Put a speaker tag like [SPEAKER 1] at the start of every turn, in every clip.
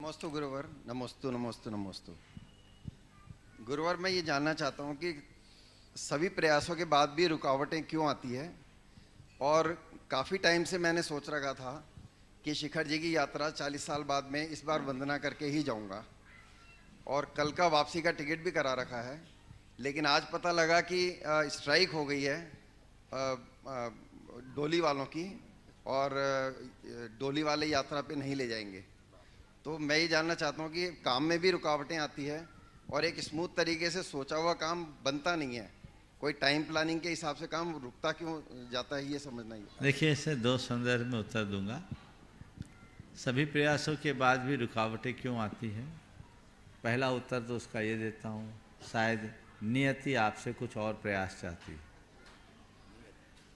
[SPEAKER 1] नमस्तु गुरुवर, नमस्तु नमस्तु नमस्तु। गुरुवर, मैं ये जानना चाहता हूँ कि सभी प्रयासों के बाद भी रुकावटें क्यों आती है। और काफ़ी टाइम से मैंने सोच रखा था कि शिखर जी की यात्रा 40 साल बाद में इस बार वंदना करके ही जाऊँगा, और कल का वापसी का टिकट भी करा रखा है। लेकिन आज पता लगा कि स्ट्राइक हो गई है डोली वालों की, और डोली वाले यात्रा पे नहीं ले जाएंगे। तो मैं ये जानना चाहता हूँ कि काम में भी रुकावटें आती है और एक स्मूथ तरीके से सोचा हुआ काम बनता नहीं है। कोई टाइम प्लानिंग के हिसाब से काम रुकता क्यों जाता है, ये समझना ही।
[SPEAKER 2] देखिए, इसे दो संदर्भ में उत्तर दूंगा। सभी प्रयासों के बाद भी रुकावटें क्यों आती हैं? पहला उत्तर तो उसका ये देता हूँ, शायद नियति आपसे कुछ और प्रयास चाहती है।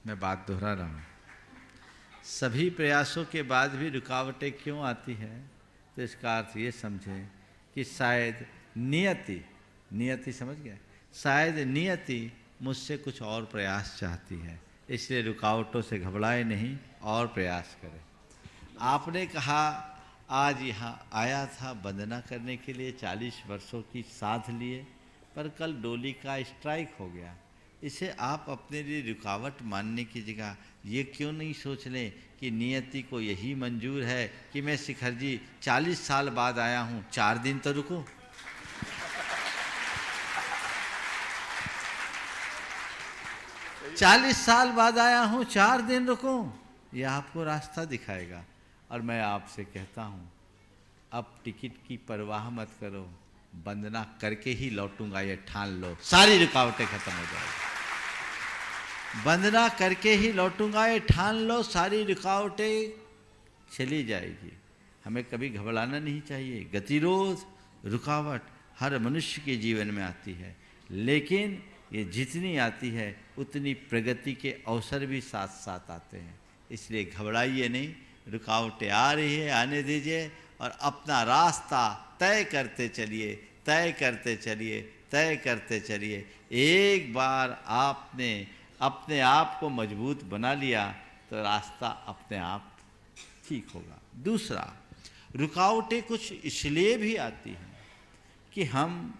[SPEAKER 2] मैं बात दोहरा रहा हूँ। सभी प्रयासों के बाद भी रुकावटें क्यों आती हैं, तो इसका अर्थ ये समझें कि शायद नियति समझ गए, शायद नियति मुझसे कुछ और प्रयास चाहती है, इसलिए रुकावटों से घबराए नहीं और प्रयास करें। आपने कहा आज यहाँ आया था वंदना करने के लिए, 40 वर्षों की साध लिए, पर कल डोली का स्ट्राइक हो गया। इसे आप अपने लिए रुकावट मानने की जगह ये क्यों नहीं सोच लें कि नियति को यही मंजूर है कि मैं शिखर जी 40 साल बाद आया हूँ, 4 दिन तो रुकूं। चालीस साल बाद आया हूँ, 4 दिन रुकूं, यह आपको रास्ता दिखाएगा। और मैं आपसे कहता हूँ, अब टिकट की परवाह मत करो, वंदना करके ही लौटूंगा, ये ठान लो, सारी रुकावटें खत्म हो जाएगी। वंदना करके ही लौटूंगा, ये ठान लो, सारी रुकावटें चली जाएगी। हमें कभी घबराना नहीं चाहिए। गतिरोध, रुकावट हर मनुष्य के जीवन में आती है, लेकिन ये जितनी आती है उतनी प्रगति के अवसर भी साथ साथ आते हैं। इसलिए घबराइए नहीं, रुकावटें आ रही है, आने दीजिए और अपना रास्ता तय करते चलिए, तय करते चलिए, तय करते चलिए। एक बार आपने अपने आप को मजबूत बना लिया तो रास्ता अपने आप ठीक होगा। दूसरा, रुकावटें कुछ इसलिए भी आती हैं कि हम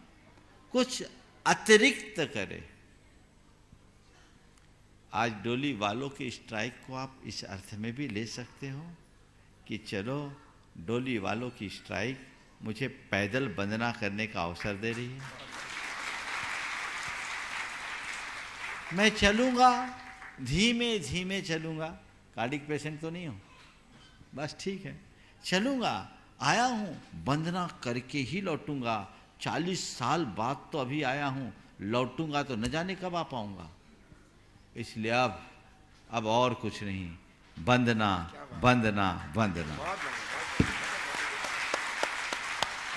[SPEAKER 2] कुछ अतिरिक्त करें। आज डोली वालों के स्ट्राइक को आप इस अर्थ में भी ले सकते हो कि चलो, डोली वालों की स्ट्राइक मुझे पैदल वंदना करने का अवसर दे रही है। मैं चलूँगा, धीमे धीमे चलूँगा, कार्डिक पेशेंट तो नहीं हूँ, बस ठीक है, चलूँगा, आया हूँ, वंदना करके ही लौटूंगा। 40 साल बाद तो अभी आया हूँ, लौटूंगा तो न जाने कब आ पाऊँगा। इसलिए अब और कुछ नहीं, वंदना वंदना वंदना।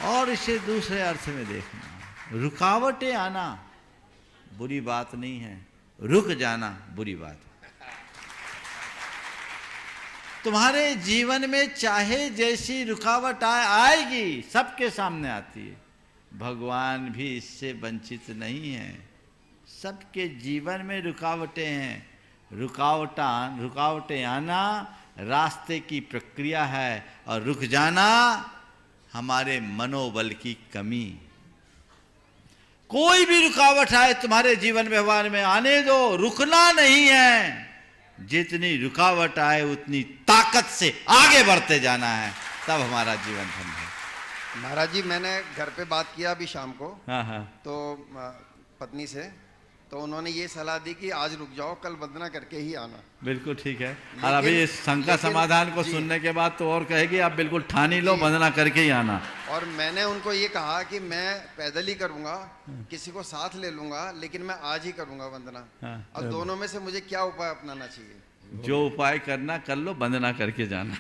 [SPEAKER 2] और इसे दूसरे अर्थ में देखना, रुकावटें आना बुरी बात नहीं है, रुक जाना बुरी बात है। तुम्हारे जीवन में चाहे जैसी रुकावट आएगी, सबके सामने आती है। भगवान भी इससे वंचित नहीं है। सबके जीवन में रुकावटें हैं। रुकावटें आना रास्ते की प्रक्रिया है, और रुक जाना हमारे मनोबल की कमी। कोई भी रुकावट आए तुम्हारे जीवन व्यवहार में, आने दो, रुकना नहीं है। जितनी रुकावट आए उतनी ताकत से आगे बढ़ते जाना है, तब हमारा जीवन धन्य है।
[SPEAKER 1] महाराज जी, मैंने घर पे बात किया अभी शाम को,
[SPEAKER 2] हाँ।
[SPEAKER 1] तो पत्नी से, तो उन्होंने ये सलाह दी कि आज रुक जाओ, कल वंदना करके ही आना।
[SPEAKER 2] बिल्कुल ठीक है। और अभी इस शंका समाधान को सुनने के बाद तो और कहेगी आप बिल्कुल ठान ही लो, वंदना करके ही आना।
[SPEAKER 1] और मैंने उनको ये कहा कि मैं पैदल ही करूंगा, किसी को साथ ले लूंगा, लेकिन मैं आज ही करूंगा वंदना। अब दोनों में से मुझे क्या उपाय अपनाना चाहिए?
[SPEAKER 2] जो उपाय करना कर लो, वंदना करके जाना।